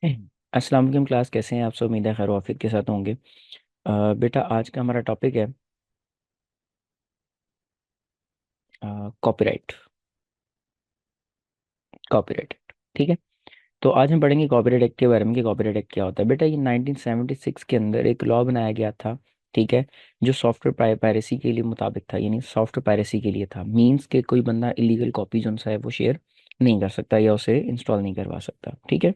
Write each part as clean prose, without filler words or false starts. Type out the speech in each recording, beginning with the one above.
अस्सलाम वालेकुम क्लास, कैसे हैं आप सब? उम्मीद है खैर वाफियत के साथ होंगे। बेटा, आज का हमारा टॉपिक है कॉपीराइट। कॉपीराइट, ठीक है। तो आज हम पढ़ेंगे कॉपीराइट एक्ट के बारे में कि कॉपीराइट एक्ट क्या होता है। बेटा, ये 1976 के अंदर एक लॉ बनाया गया था, ठीक है, जो सॉफ्टवेयर पायरेसी के लिए मुताबिक था, यानी सॉफ्टवेयर पायरेसी के लिए था। मींस के कोई बंदा इलीगल कॉपी जो सा है वो शेयर नहीं कर सकता या उसे इंस्टॉल नहीं करवा सकता, ठीक है।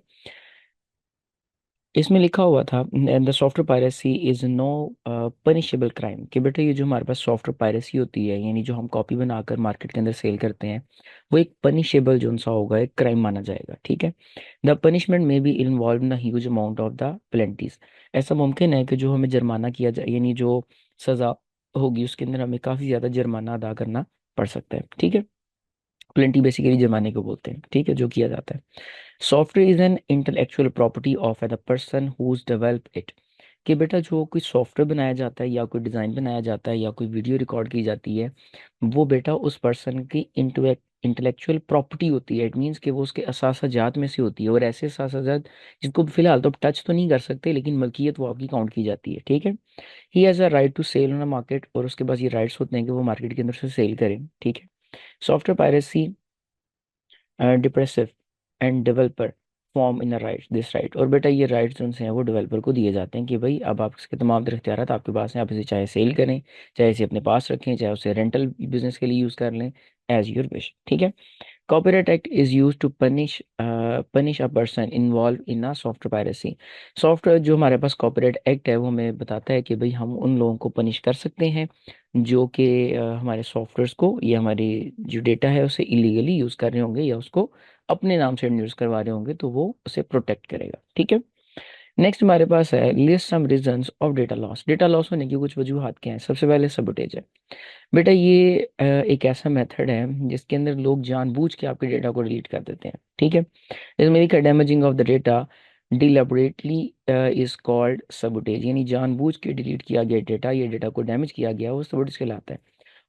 इसमें लिखा हुआ था the software piracy is no punishable crime, कि बेटा ये जो हमारे पास सॉफ्टवेयर पायरेसी होती है, यानी जो हम कॉपी बनाकर मार्केट के अंदर सेल करते हैं, वो एक पनिशेबल जो सा होगा, एक क्राइम माना जाएगा, ठीक है। द पनिशमेंट में be involve in huge amount of the penalties. ऐसा मुमकिन है कि जो हमें जुर्माना किया जाए, यानी जो सज़ा होगी उसके अंदर हमें काफ़ी ज़्यादा जुर्माना अदा करना पड़ सकता है, ठीक है। प्लेंटी बेसिकली जुर्माने को बोलते हैं, ठीक है, जो किया जाता है। Software is an intellectual property of the person whose develop it, कि बेटा जो कोई सॉफ्टवेयर बनाया जाता है या कोई डिज़ाइन बनाया जाता है या कोई वीडियो रिकॉर्ड की जाती है, वो बेटा उस पर्सन की इंटेलेक्चुअल प्रॉपर्टी होती है। इट मीन्स कि वो उसके असासाजात में से होती है, और ऐसे असासाजात जिनको फिलहाल तो टच तो नहीं कर सकते, लेकिन मलकियत वो आपकी काउंट की जाती है, ठीक है। He has a right to sell on a market, और उसके पास ये राइट्स होते हैं कि वो मार्केट के अंदर से सेल करें, ठीक है। Software piracy depressive end developer form in right this right, और बेटा ये राइट्स जो हैं वो डेवलपर को दिए जाते हैं कि भाई अब आप इसके तमाम तरह इख्तियारात आपके पास हैं, आप इसे चाहे सेल करें, चाहे इसे अपने पास रखें, चाहे उसे रेंटल बिजनेस के लिए यूज़ कर लें, एज योर विश, ठीक है। Copyright act is use to punish a person involve in a software piracy. Software जो हमारे पास कॉपीराइट एक्ट है वो हमें बताता है कि भाई हम उन लोगों को पनिश कर सकते हैं जो कि हमारे सॉफ्टवेयर्स को या हमारी जो डेटा है उसे इलीगली यूज़ कर रहे होंगे या उसको अपने नाम से यूज़ करवा रहे होंगे, तो वो उसे प्रोटेक्ट करेगा, ठीक है। नेक्स्ट हमारे पास है list some reasons of data loss. Data loss होने की कुछ वजूहत क्या हैं? सबसे पहले सबुटेज है। बेटा ये एक ऐसा मेथड है जिसके अंदर लोग जानबूझ के आपके डेटा को डिलीट कर देते हैं, ठीक है। इसमें लिखा damaging of the data deliberately is called sabotage, यानी जानबूझ के डिलीट किया गया डेटा, ये डेटा को डैमेज किया गया, वो सबुटेज कहलाता है।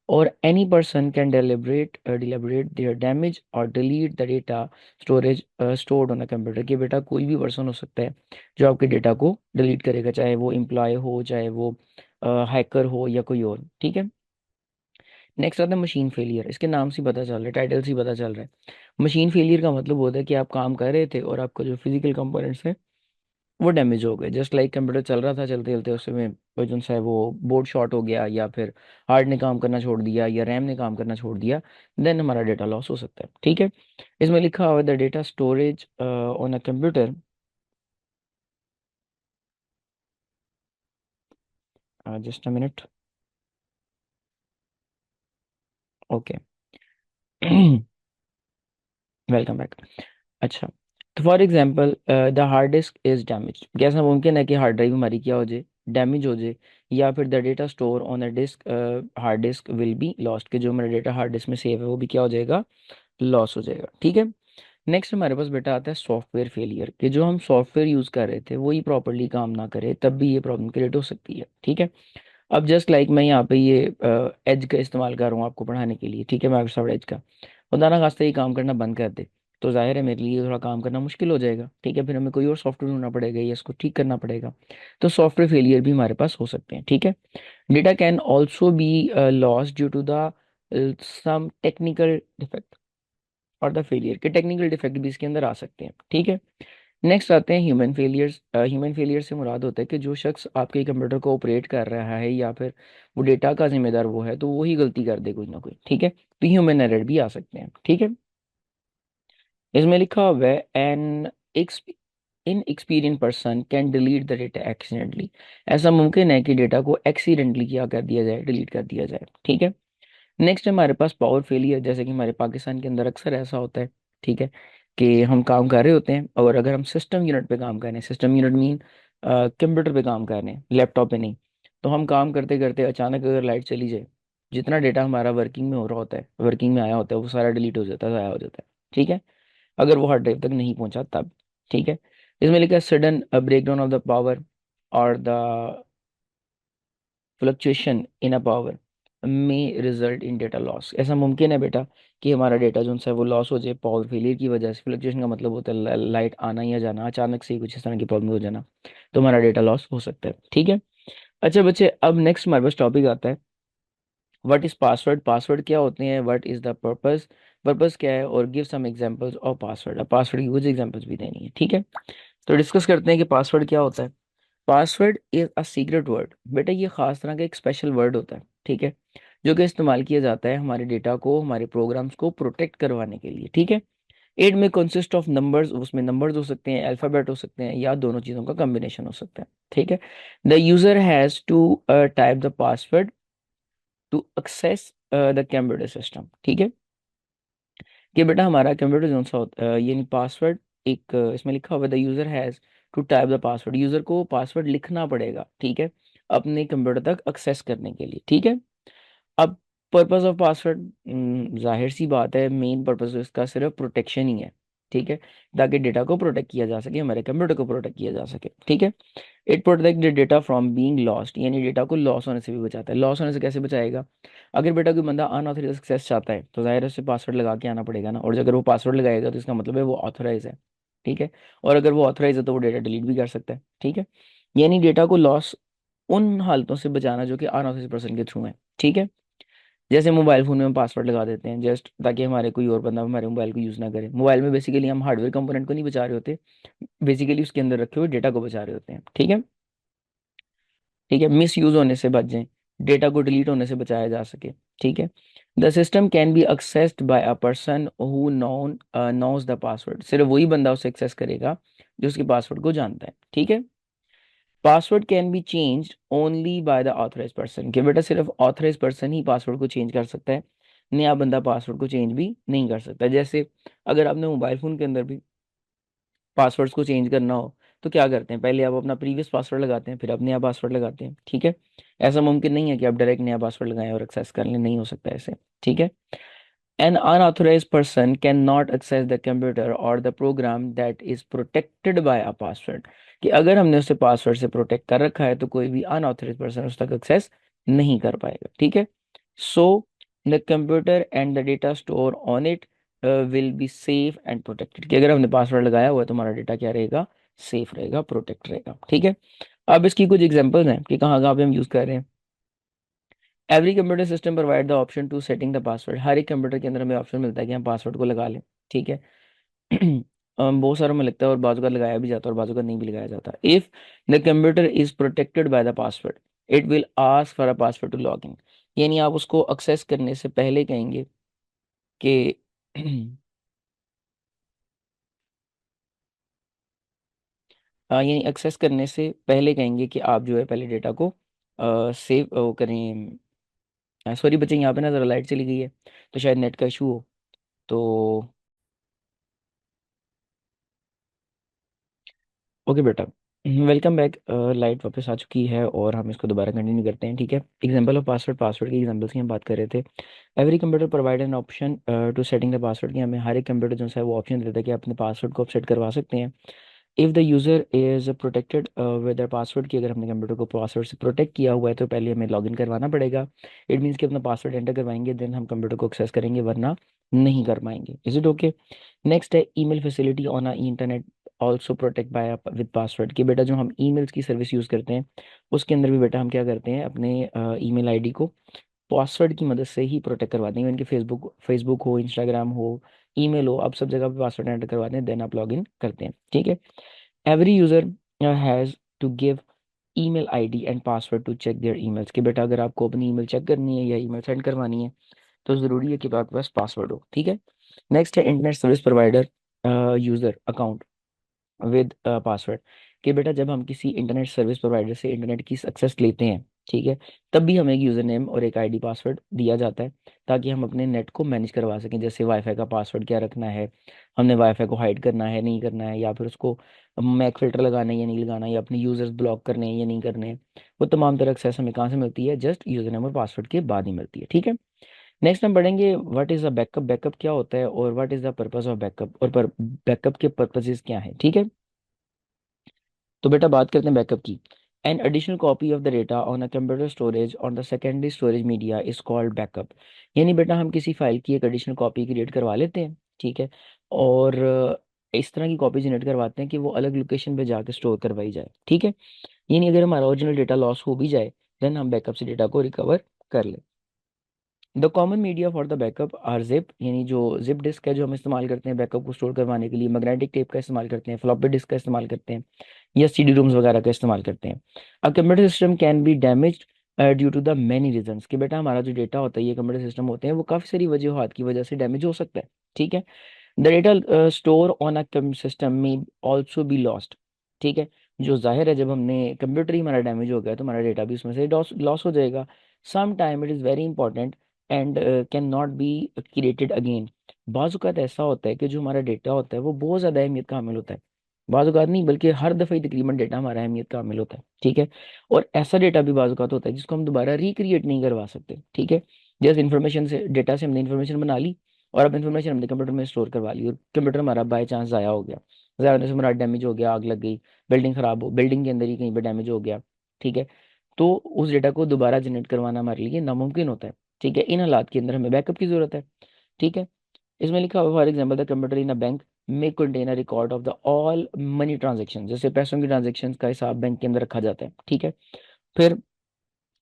और any person can deliberate their damage or delete the data storage stored on a computer, कि बेटा कोई भी पर्सन हो सकता है जो आपके डेटा को डिलीट करेगा, चाहे वो एम्प्लॉय हो, चाहे वो हैकर हो या कोई और, ठीक है। नेक्स्ट आता है मशीन फेलियर। इसके नाम से पता चल रहा है, टाइटल से पता चल रहा है। मशीन फेलियर का मतलब होता है कि आप काम कर रहे थे और आपका जो फिजिकल कंपोनेंट्स है वो डैमेज हो गए। जस्ट लाइक कंप्यूटर चल रहा था, चलते चलते उसमें वो जो सा है वो बोर्ड शॉर्ट हो गया, या फिर हार्ड ने काम करना छोड़ दिया, या रैम ने काम करना छोड़ दिया, देन हमारा डेटा लॉस हो सकता है, ठीक है। इसमें लिखा हुआ है the data storage on a computer, just a minute, okay. Welcome back. अच्छा, तो for example the hard disk is damage, कैसा मुमकिन है कि हार्ड ड्राइव हमारी क्या हो जाए, डैमेज हो जाए, या फिर the data store on a disk hard disk will be lost, के जो हमारा डेटा हार्ड डिस्क में सेव है वो भी क्या हो जाएगा, लॉस हो जाएगा, ठीक है। नेक्स्ट हमारे पास बेटा आता है सॉफ्टवेयर फेलियर, कि जो हम सॉफ्टवेयर यूज़ कर रहे थे वही प्रॉपरली काम ना करे, तब भी ये प्रॉब्लम क्रिएट हो सकती है, ठीक है। अब जस्ट लाइक मैं यहाँ पे ये एज का इस्तेमाल कर रहा हूँ आपको पढ़ाने के लिए, ठीक है, माइक्रोसॉफ्ट एज का। खुदा ना खास्ता ये काम करना बंद कर दे, तो जाहिर है मेरे लिए थोड़ा काम करना मुश्किल हो जाएगा, ठीक है। फिर हमें कोई और सॉफ्टवेयर ढूंढना पड़ेगा या इसको ठीक करना पड़ेगा। तो सॉफ्टवेयर फेलियर भी हमारे पास हो सकते हैं, ठीक है। Data can also be loss due to the some technical defect और द फेलियर, के टेक्निकल डिफेक्ट भी इसके अंदर आ सकते हैं, ठीक है। नेक्स्ट आते हैं ह्यूमन फेलियर्स। ह्यूमन फेलियर से मुराद होता है कि जो शख्स आपके कंप्यूटर को ऑपरेट कर रहा है या फिर वो डेटा का जिम्मेदार वो है, तो वही गलती कर दे कोई ना कोई, ठीक है, तो ह्यूमन एरर भी आ सकते हैं, ठीक है। इसमें लिखा हुआ है an inexperience person can delete the data accidentally, ऐसा मुमकिन है कि डेटा को एक्सीडेंटली क्या कर दिया जाए, डिलीट कर दिया जाए, ठीक है। नेक्स्ट हमारे पास पावर फेलियर, जैसे कि हमारे पाकिस्तान के अंदर अक्सर ऐसा होता है, ठीक है, कि हम काम कर रहे होते हैं और अगर हम सिस्टम यूनिट पे काम कर रहे हैं, सिस्टम यूनिट मीन कंप्यूटर पे काम कर रहे हैं, लैपटॉप पे नहीं, तो हम काम करते करते अचानक अगर लाइट चली जाए, जितना डेटा हमारा वर्किंग में हो रहा होता है, वर्किंग में आया होता है, वो सारा डिलीट हो जाता है, ज़ाया हो जाता है, ठीक है, अगर वो हार्ड ड्राइव तक नहीं पहुंचा तब, ठीक है। इसमें लिखा है sudden breakdown of the power or the fluctuation in a power, may result in data loss. ऐसा मुमकिन है बेटा कि हमारा डेटा जो है वो लॉस हो जाए पावर फेलियर की वजह से। फ्लक्चुएशन का मतलब होता है लाइट आना या जाना, अचानक से ही कुछ इस तरह की प्रॉब्लम हो जाना, तो हमारा डेटा लॉस हो सकता है। ठीक है। अच्छा बच्चे, अब नेक्स्ट हमारे पास टॉपिक आता है व्हाट इज पासवर्ड। पासवर्ड क्या होते हैं, what is the purpose, purpose क्या है, और give some examples of password. अब पासवर्ड की कुछ एग्जांपल्स भी देनी है। ठीक है, तो डिस्कस करते हैं कि पासवर्ड क्या होता है। Password is a secret word. बेटा ये खास तरह का एक स्पेशल वर्ड होता है, ठीक है, जो कि इस्तेमाल किया जाता है हमारे डेटा को, हमारे प्रोग्राम्स को प्रोटेक्ट करवाने के लिए। ठीक है, इट में कंसिस्ट ऑफ नंबर्स, उसमें नंबर्स हो सकते हैं, अल्फाबेट हो सकते हैं, या दोनों चीज़ों का कॉम्बिनेशन हो सकता है। ठीक है, the user has to type the password to access the computer system. ठीक है, कि बेटा हमारा कंप्यूटर जो सा होता है, यानी पासवर्ड एक इसमें लिखा हुआ है the user has to type the password, user को पासवर्ड लिखना पड़ेगा। ठीक है, अपने कंप्यूटर तक एक्सेस करने के लिए। ठीक है, अब पर्पस ऑफ पासवर्ड, जाहिर सी बात है मेन पर्पस इसका सिर्फ प्रोटेक्शन ही है। ठीक है, ताकि डेटा को प्रोटेक्ट किया जा सके, हमारे कंप्यूटर को प्रोटेक्ट किया जा सके। ठीक है, it protect the data from being lost, यानी डेटा को लॉस होने से भी बचाता है। लॉस होने से कैसे बचाएगा, अगर बेटा कोई बंदा अनऑथराइज एक्सेस चाहता है तो जाहिर है उसे पासवर्ड लगा के आना पड़ेगा ना, और अगर वो पासवर्ड लगाएगा तो इसका मतलब है वो ऑथराइज है। ठीक है, और अगर वो ऑथराइज है तो वो डेटा डिलीट भी कर सकता है। ठीक है, यानी डेटा को लॉस उन हालतों से बचाना जो कि अनऑथराइज पर्सन के थ्रू है। ठीक है, जैसे मोबाइल फोन में हम पासवर्ड लगा देते हैं जस्ट ताकि हमारे कोई और बंदा हमारे मोबाइल को यूज़ ना करे। मोबाइल में बेसिकली हम हार्डवेयर कंपोनेंट को नहीं बचा रहे होते, बेसिकली उसके अंदर रखे हुए डेटा को बचा रहे होते हैं। ठीक है, ठीक है, मिस यूज होने से बच जाएं, डेटा को डिलीट होने से बचाया जा सके। ठीक है, the system can be accessed by a person who knows the password, सिर्फ वही बंदा उसे एक्सेस करेगा जो उसके पासवर्ड को जानता है। ठीक है, password can be change only by the authorise person, कि बेटा सिर्फ ऑथराइज पर्सन ही पासवर्ड को चेंज कर सकता है, नया बंदा पासवर्ड को चेंज भी नहीं कर सकता। जैसे अगर आपने मोबाइल फोन के अंदर भी पासवर्ड्स को चेंज करना हो तो क्या करते हैं, पहले आप अपना प्रीवियस पासवर्ड लगाते हैं, फिर आप नया पासवर्ड लगाते हैं। ठीक है, ऐसा मुमकिन नहीं है कि आप डायरेक्ट नया पासवर्ड लगाएं और एक्सेस कर लें, नहीं हो सकता ऐसे। ठीक है, an unauthorised person can not access the computer or the program that is protected by a password, कि अगर हमने उसे पासवर्ड से प्रोटेक्ट कर रखा है तो कोई भी अनऑथराइज्ड पर्सन उस तक एक्सेस नहीं कर पाएगा। ठीक है, so the computer and the data store on it will be safe and protected, कि अगर हमने पासवर्ड लगाया हुआ है तो हमारा डेटा क्या रहेगा, सेफ रहेगा, प्रोटेक्ट रहेगा। ठीक है, अब इसकी कुछ एग्जांपल्स हैं कि कहाँ कहाँ पे हम यूज़ कर रहे हैं। Every computer system provide the option to setting the password, हर एक कंप्यूटर के अंदर हमें ऑप्शन मिलता है कि हम पासवर्ड को लगा लें। ठीक है, बहुत सारों में लगता है और बाजू का लगाया भी जाता है और बाजू का नहीं भी लगाया जाता। If the computer is protected by the password it will ask for a password to log in, यानी आप उसको एक्सेस करने से पहले कहेंगे कि यानी एक्सेस करने से पहले कहेंगे कि आप जो है पहले डेटा को सेव करें। सॉरी बच्चे, यहाँ पे ना ज़रा लाइट चली गई है तो शायद नेट का इशू हो। तो ओके बेटा, वेलकम बैक। लाइट वापस आ चुकी है और हम इसको दोबारा कंटिन्यू करते हैं। ठीक है, एग्जांपल ऑफ पासवर्ड, पासवर्ड की एग्जांपल्स की हम बात कर रहे थे। Every computer provide an option to setting the password, की हमें हर एक कंप्यूटर जो है वो ऑप्शन देता है कि अपने पासवर्ड को आप सेट करवा सकते हैं। If the user is protected with the password, की अगर हमने कंप्यूटर को पासवर्ड से प्रोटेक्ट किया हुआ है तो पहले हमें लॉगिन करवाना पड़ेगा। इट मीन्स कि अपना पासवर्ड एंटर करवाएंगे देन हम कंप्यूटर को एक्सेस करेंगे, वरना नहीं कर पाएंगे। Is it okay. नेक्स्ट है email facility on a internet also protect by with password, कि बेटा जो हम ईमेल्स की सर्विस यूज़ करते हैं उसके अंदर भी बेटा हम क्या करते हैं, अपने ईमेल आईडी को पासवर्ड की मदद से ही प्रोटेक्ट करवाते हैं। इनके फेसबुक फेसबुक हो, इंस्टाग्राम हो, ईमेल हो, आप सब जगह पे पासवर्ड एंटर करवाते हैं देन आप लॉग इन करते हैं। ठीक है, every user has to give email ID and password to check their emails, कि बेटा अगर आपको अपनी ईमेल चेक करनी है या ईमेल सेंड करवानी है तो ज़रूरी है कि आपके पास पासवर्ड हो। ठीक है, नेक्स्ट है internet service provider user account with password, कि बेटा जब हम किसी इंटरनेट सर्विस प्रोवाइडर से इंटरनेट की सक्सेस लेते हैं, ठीक है, तब भी हमें एक यूज़र नेम और एक आईडी पासवर्ड दिया जाता है ताकि हम अपने नेट को मैनेज करवा सकें। जैसे वाईफाई का पासवर्ड क्या रखना है, हमने वाईफाई को हाइड करना है नहीं करना है, या फिर उसको मैक फिल्टर लगाना है या नहीं लगाना है, या अपने यूज़र्स ब्लॉक करने हैं या नहीं करने हैं, वो तमाम तरह एक्सेस हमें कहाँ से मिलती है, जस्ट यूज़र नेम और पासवर्ड के बाद ही मिलती है। ठीक है, नेक्स्ट हम पढ़ेंगे what is a backup, backup क्या होता है और what is the purpose of backup, और बैकअप के पर्पसेस क्या है। ठीक है, तो बेटा बात करते हैं बैकअप की। An additional copy of the data on a computer storage on the secondary storage media is called backup। यानी बेटा हम किसी फाइल की एक एडिशनल कॉपी क्रिएट करवा लेते हैं, ठीक है, और इस तरह की कॉपी जनरेट करवाते हैं कि वो अलग लोकेशन पे जाके स्टोर करवाई जाए, ठीक है। यानी अगर हमारा ओरिजिनल डेटा लॉस हो भी जाए, देन हम बैकअप से डेटा को रिकवर कर लें। The common media for the backup are zip, यानी जो जिप डिस्क है जो हम इस्तेमाल करते हैं बैकअप को स्टोर करवाने के लिए, मैग्नेटिक टेप का इस्तेमाल करते हैं, फ्लॉपी डिस्क का इस्तेमाल करते हैं, या सीडी रूम्स वगैरह का इस्तेमाल करते हैं। A computer system can be damage due to the many reasons, कि बेटा हमारा जो डेटा होता है, ये कंप्यूटर सिस्टम होते हैं, वो काफ़ी सारी वजूहत की वजह से डैमेज हो सकता है, ठीक है। The data store on a system में ऑल्सो बी लॉस्ट, ठीक है। जो जाहिर है जब हमने कंप्यूटर ही हमारा डैमेज हो गया तो हमारा डेटा भी उसमें से लॉस हो जाएगा। Some time it is very important and can not be created again. बाज़ औक़ात ऐसा होता है कि जो हमारा डेटा होता है वो बहुत ज़्यादा अहमियत का हामिल होता है, बाज़ औक़ात नहीं बल्कि हर दफ़ा ही तकरीबन डेटा हमारा अहमियत का हामिल होता है, ठीक है। और ऐसा डेटा भी बाज़ औक़ात होता है जिसको हम दोबारा रिक्रिएट नहीं करवा सकते, ठीक है। जैसे इन्फॉर्मेशन से, डेटा से हमने इन्फॉर्मेशन बना ली और अब इन्फॉर्मेशन हमने कंप्यूटर में स्टोर करवा ली और कंप्यूटर हमारा बाय चांस ज़ाया हो गया, ज़ाया होने से हमारा डैमेज हो गया, आग लग गई, बिल्डिंग ख़राब हो, बिल्डिंग के अंदर ही कहीं पर डैमेज हो गया, ठीक है। तो उस डेटा को दोबारा जनरेट करवाना हमारे लिए नामुमकिन होता है, ठीक है। इन हालात के अंदर हमें बैकअप की ज़रूरत है, ठीक है। इसमें लिखा हुआ for example the computer in a bank may contain a record of the all money transaction, जैसे पैसों की ट्रांजेक्शन का हिसाब बैंक के अंदर रखा जाता है, ठीक है। फिर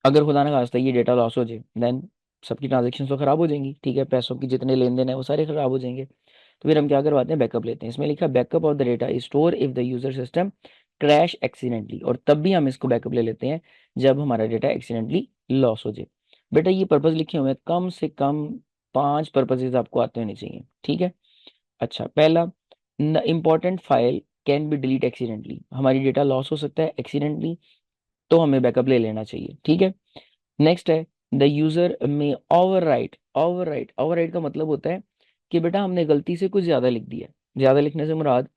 अगर खुदा ना खास्ता ये डेटा लॉस हो जाए, देन सबकी ट्रांजेक्शन तो खराब हो जाएंगी, ठीक है, पैसों की जितने लेन देन है वो सारे खराब हो जाएंगे। तो फिर हम क्या करवाते हैं, बैकअप लेते हैं। इसमें लिखा backup of the data is store if the user system crash accidentally, और तब भी हम इसको बैकअप ले लेते हैं जब हमारा डेटा एक्सीडेंटली लॉस हो जाए। बेटा ये पर्पज लिखे हुए हैं, कम से कम 5 पर्पजेज आपको आते होने चाहिए, ठीक है। अच्छा, पहला, important file can be delete accidentally, हमारी डेटा लॉस हो सकता है एक्सीडेंटली, तो हमें बैकअप ले लेना चाहिए, ठीक है। नेक्स्ट है द यूजर में ओवरराइट का मतलब होता है कि बेटा हमने गलती से कुछ ज्यादा लिख दिया, ज्यादा लिखने से मुराद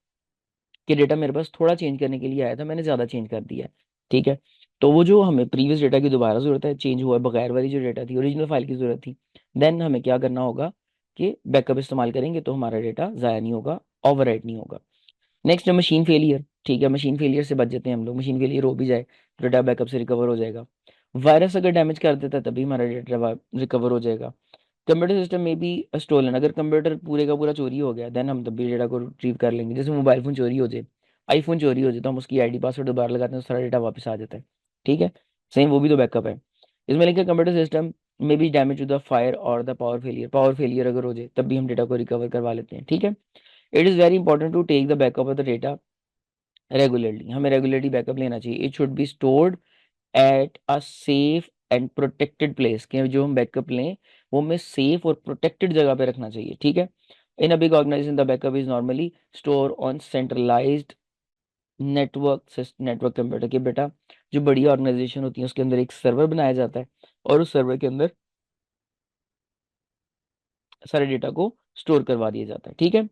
कि डेटा मेरे पास थोड़ा चेंज करने के लिए आया था, मैंने ज्यादा चेंज कर दिया है, ठीक है। तो वो जो हमें प्रीवियस डेटा की दोबारा जरूरत है, चेंज हुआ है बगैर वाली जो डेटा थी, ओरिजिनल फाइल की जरूरत थी, देन हमें क्या करना होगा कि बैकअप इस्तेमाल करेंगे तो हमारा डेटा ज़ाया नहीं होगा, ओवरराइट नहीं होगा। नेक्स्ट है मशीन फेलियर, ठीक है, मशीन फेलियर से बच जाते हैं हम लोग, मशीन फेलियर हो भी जाए तो डेटा बैकअप से रिकवर हो जाएगा। वायरस अगर डैमेज कर देता है तभी हमारा डेटा रिकवर हो जाएगा। कंप्यूटर सिस्टम में भी स्टोलन, अगर कंप्यूटर पूरे का पूरा चोरी हो गया देन हम तब भी डेटा को रिट्रीव कर लेंगे। जैसे मोबाइल फोन चोरी हो जाए, आईफोन चोरी हो जाए, तो हम उसकी आईडी पासवर्ड दोबारा लगाते हैं तो सारा डेटा वापस आ जाता है, ठीक है। सेम वो भी तो बैकअप है। इसमें लिखा कंप्यूटर सिस्टम में भी डैमेज टू द फायर और द पावर फेलियर अगर हो जाए तब भी हम डेटा को रिकवर करवा लेते हैं, ठीक है। It is very important to take the backup of the data regularly, हमें रेगुलरली बैकअप लेना चाहिए। It should be stored at a safe and protected place, कि जो हम बैकअप लें वो हमें सेफ और प्रोटेक्टेड जगह पे रखना चाहिए, ठीक है। In a big organisation the backup is normally store on centralised network computer, के बेटा जो बड़ी ऑर्गेनाइजेशन होती है उसके अंदर एक सर्वर बनाया जाता है और उस सर्वर के अंदर सारे डेटा को स्टोर करवा दिया जाता है, ठीक है।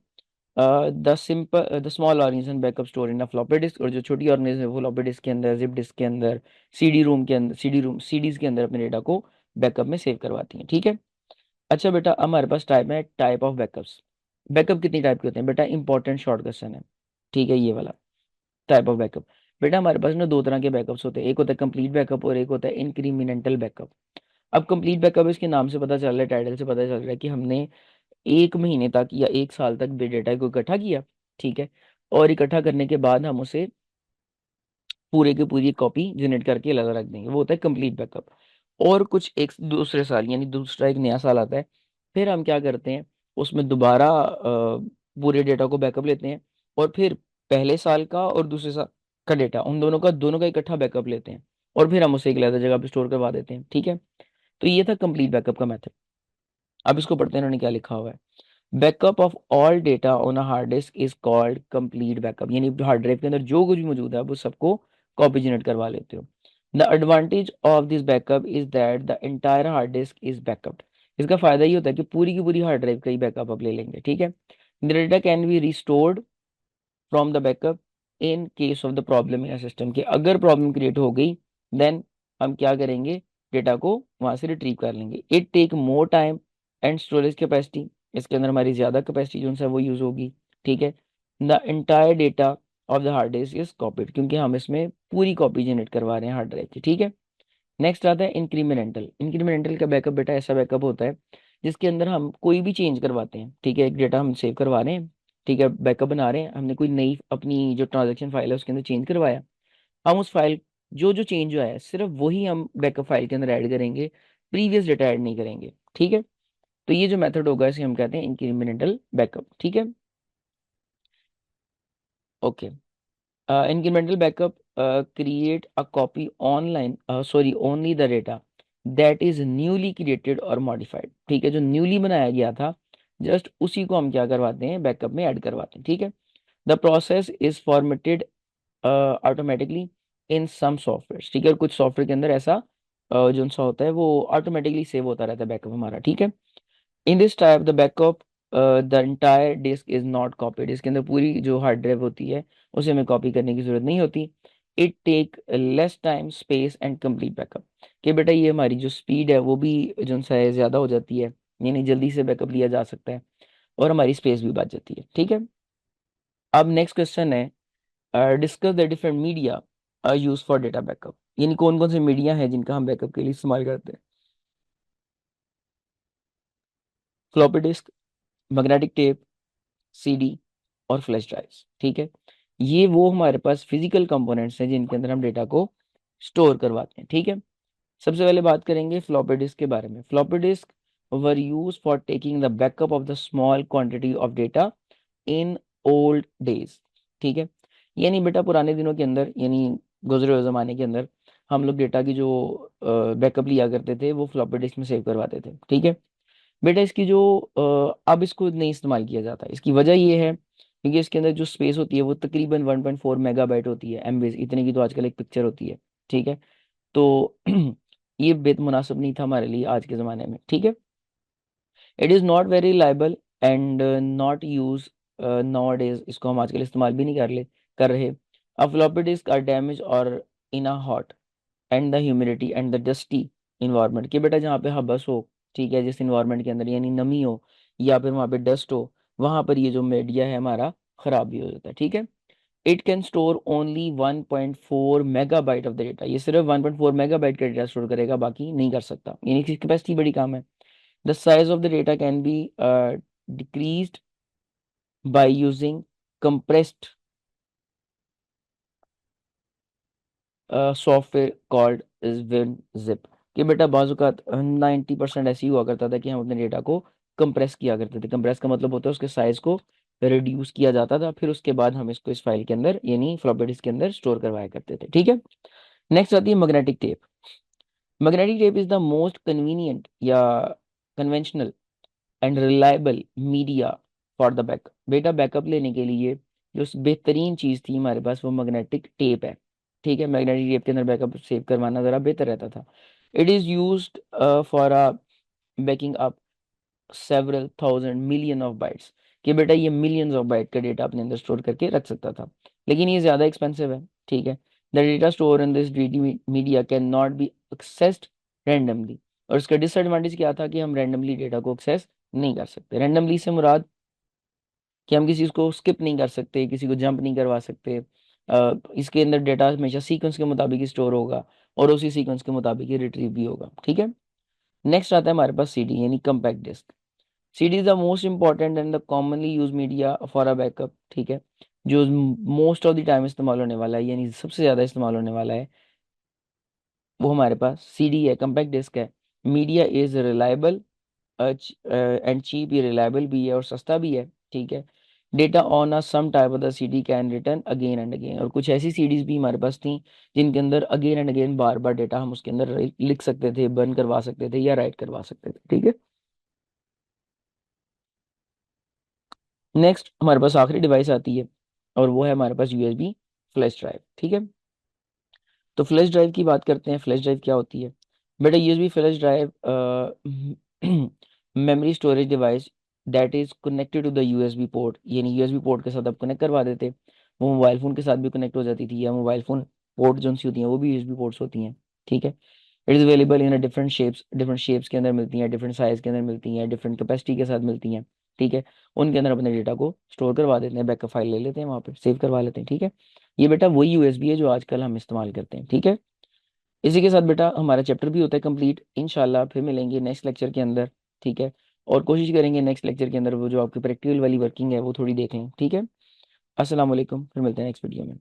The small organisation backup store in a floppy disk, और जो छोटी ऑर्गेनाइजेशन है वो फ्लॉपी डिस्क के अंदर, जिप डिस्क के अंदर, सीडीज के अंदर अपने डेटा को बैकअप में सेव करवाती हैं, ठीक है। अच्छा बेटा हमारे पास टाइप ऑफ बैकअप्स। बैकअप कितनी टाइप के होते हैं बेटा, इंपॉर्टेंट शॉर्ट क्वेश्चन है, ठीक है, ये वाला टाइप ऑफ बैकअप। बेटा हमारे पास ना दो तरह के बैकअप्स होते हैं, एक होता है कंप्लीट बैकअप और एक होता है इंक्रीमेंटल बैकअप। अब कंप्लीट बैकअप इसके नाम से पता चल रहा है, टाइटल से पता चल रहा है कि हमने 1 महीने तक या 1 साल तक भी डेटा को इकट्ठा किया, ठीक है, और इकट्ठा करने के बाद हम उसे पूरे की पूरी कॉपी जनरेट करके अलग रख देंगे, वो होता है कंप्लीट बैकअप। और कुछ एक दूसरे साल यानी दूसरा एक नया साल आता है, फिर हम क्या करते हैं उसमें दोबारा पूरे डेटा को बैकअप लेते हैं और फिर पहले साल का और दूसरे साल का डेटा, उन दोनों का इकट्ठा बैकअप लेते हैं और फिर हम उसे एक अलग जगह पे स्टोर करवा देते हैं, ठीक है। तो ये था कंप्लीट बैकअप का मेथड। अब इसको पढ़ते हैं इन्होंने क्या लिखा हुआ है। Backup of all data on a hard disk is called complete backup, यानी हार्ड ड्राइव के अंदर जो कुछ भी मौजूद है वो सबको कॉपी जनरेट करवा लेते हो। The advantage of this backup is that the entire hard disk is backuped, इसका फायदा ये होता है कि पूरी की पूरी हार्ड ड्राइव का ही बैकअप आप ले लेंगे, ठीक है। The data can be restored from the backup in case of the problem in system, के अगर प्रॉब्लम क्रिएट हो गई देन हम क्या करेंगे, डेटा को वहां से रिट्रीव कर लेंगे। It take more time and storage capacity, इसके अंदर हमारी ज्यादा कैपेसिटी जो है वो यूज होगी, ठीक है। The entire data of the hard disk is copied, क्योंकि हम इसमें पूरी कॉपी जनरेट करवा रहे हैं हार्ड ड्राइव की, ठीक है। नेक्स्ट आता है इंक्रीमेंटल। इंक्रीमेंटल का बैकअप बेटा ऐसा बैकअप होता है जिसके अंदर हम कोई भी चेंज करवाते हैं, ठीक है। एक डेटा हम सेव करवा रहे हैं, ठीक है, बैकअप बना रहे हैं, हमने कोई नई अपनी जो ट्रांजेक्शन फाइल है उसके अंदर चेंज करवाया, हम उस फाइल जो जो चेंज हुआ है सिर्फ वही हम बैकअप फाइल के अंदर ऐड करेंगे, प्रीवियस डेटा ऐड नहीं करेंगे, ठीक है। तो ये जो मेथड होगा इसे हम कहते हैं इंक्रीमेंटल बैकअप, ठीक है। Okay. incremental backup create a copy online, sorry, only the data that is newly created or modified, ठीक है। जो न्यूली बनाया गया था जस्ट उसी को हम क्या करवाते हैं, बैकअप में ऐड करवाते हैं, ठीक है। The process is formatted automatically in some software, ठीक है। और कुछ सॉफ्टवेयर के अंदर ऐसा जो सा होता है वो ऑटोमेटिकली सेव होता रहता है बैकअप हमारा, ठीक है। In this type the backup the entire disk is not copied, इसके अंदर पूरी जो हार्ड ड्राइव होती है उसे हमें कॉपी करने की जरूरत नहीं होती। It take less time space and complete backup, कि बेटा ये हमारी जो स्पीड है वो भी जो सा है ज़्यादा हो जाती है, यानी जल्दी से बैकअप लिया जा सकता है और हमारी स्पेस भी बच जाती है, ठीक है। अब नेक्स्ट क्वेश्चन है discuss the different media use for data backup, यानी कौन कौन से मीडिया है जिनका हम बैकअप के लिए इस्तेमाल करते हैं। Floppy disk, magnetic tape, CD और फ्लैश ड्राइव्स, ठीक है। ये वो हमारे पास फिजिकल कंपोनेंट्स हैं जिनके अंदर हम डेटा को स्टोर करवाते हैं, ठीक है। सबसे पहले बात करेंगे फ्लॉपी डिस्क के बारे में। Floppy disk were use for taking the backup of the small quantity of data in old days, ठीक है। यानी बेटा पुराने दिनों के अंदर, यानी गुजरे हुए जमाने के अंदर हम लोग डेटा की जो बैकअप लिया करते थे वो फ्लॉपी डिस्क में सेव करवाते थे, ठीक है। बेटा इसकी जो अब इसको नहीं इस्तेमाल किया जाता, इसकी वजह ये है क्योंकि इसके अंदर जो स्पेस होती है वो तकरीबन 1.4 मेगाबाइट होती है, एमबीज इतने की तो आजकल एक पिक्चर होती है, ठीक है। तो ये बेहद मुनासिब नहीं था हमारे लिए आज के ज़माने में, ठीक है। It is not very liable and not use now days, इसको हम आजकल इस्तेमाल भी नहीं कर रहे। अब floppy disk are damage or in a hot and the humidity and the dusty environment, कि बेटा जहाँ पे हबस हो, ठीक है, जिस इन्वायरमेंट के अंदर यानी नमी हो या फिर वहाँ पे डस्ट हो, वहाँ पर ये जो मीडिया है हमारा ख़राब भी हो जाता है, ठीक है। It can store only 1.4 megabyte of the data, ये सिर्फ 1.4 मेगाबाइट का डेटा स्टोर करेगा, बाकी नहीं कर सकता, यानी इसकी कैपेसिटी बड़ी कम है। The size of the data can be decreased by using compressed software called is win zip, कि बेटा बाज़-औक़ात 90% ऐसे ही हुआ करता था कि हम अपने डेटा को कंप्रेस किया करते थे। कंप्रेस का मतलब होता है उसके साइज़ को रिड्यूस किया जाता था, फिर उसके बाद हम इसको इस फाइल के अंदर यानी फ्लॉपी डिस्क के अंदर स्टोर करवाया करते थे, ठीक है। नेक्स्ट आती है magnetic tape. Magnetic tape is the most convenient या conventional and reliable media for the backup, बेटा बैकअप लेने के लिए जो बेहतरीन चीज़ थी हमारे पास वो मैग्नेटिक टेप है, ठीक है। मैग्नेटिक टेप के अंदर बैकअप सेव करवाना ज़रा बेहतर रहता था। It is use for a banking up several thousand million of bytes, कि बेटा ये मिलियंस ऑफ बाइट का डेटा अपने अंदर स्टोर करके रख सकता था, लेकिन ये ज़्यादा एक्सपेंसिव है, ठीक है। The data store in this D media can not B accessed randomly, और इसका डिसएडवांटेज क्या था कि हम रैंडमली डेटा को एक्सेस नहीं कर सकते। रैंडमली से मुराद कि हम किसी को स्किप नहीं कर सकते, किसी को जंप नहीं करवा सकते। इसके अंदर डेटा हमेशा सीक्वेंस के मुताबिक ही स्टोर होगा और उसी सीक्वेंस के मुताबिक ही रिट्रीव भी होगा, ठीक है। नेक्स्ट आता है हमारे पास सीडी यानी compact disc. CD is the most important and the commonly use media for a backup, ठीक है। जो मोस्ट ऑफ द टाइम इस्तेमाल होने वाला है यानी सबसे ज़्यादा इस्तेमाल होने वाला है वो हमारे पास सीडी है, कम्पैक्ट डिस्क है। Media is reliable and cheap, ये रिलायबल भी है और सस्ता भी है, ठीक है। Data on a some type of the CD can return again and again, और कुछ ऐसी सीडीज भी हमारे पास थी जिनके अंदर again and again bar bar data हम उसके अंदर लिख सकते थे, बर्न करवा सकते थे या राइट करवा सकते थे, ठीक है। नेक्स्ट हमारे पास आखिरी डिवाइस आती है और वो है हमारे पास यूएसबी फ्लैश ड्राइव, ठीक है। तो फ्लैश ड्राइव की बात करते हैं। फ्लैश ड्राइव क्या होती है बेटा? USB flash drive memory storage device that is connected to the USB port, यानी यूएसबी पोर्ट के साथ आप कनेक्ट करवा देते। वो मोबाइल फ़ोन के साथ भी कनेक्ट हो जाती थी, या मोबाइल फ़ोन पोर्ट जो सी होती हैं वो भी यूएसबी पोर्ट्स होती हैं, ठीक है। It is available in different shapes के अंदर मिलती हैं, डिफरेंट साइज़ के अंदर मिलती हैं, डिफरेंट कैपेसिटी के साथ मिलती हैं, ठीक है, उनके अंदर अपने डेटा को स्टोर करवा देते हैं, बैकअप फाइल ले लेते हैं, वहाँ पे सेव करवा लेते हैं। ठीक है, ये बेटा वही यूएसबी है जो आजकल हम इस्तेमाल करते हैं। ठीक है, इसी के साथ बेटा हमारा चैप्टर भी होता है कंप्लीट। इंशाल्लाह फिर मिलेंगे नेक्स्ट लेक्चर के अंदर। ठीक है, और कोशिश करेंगे नेक्स्ट लेक्चर के अंदर वो जो आपकी प्रैक्टिकल वाली वर्किंग है वो थोड़ी देख लें। ठीक है, अस्सलाम वालेकुम, फिर मिलते हैं नेक्स्ट वीडियो में।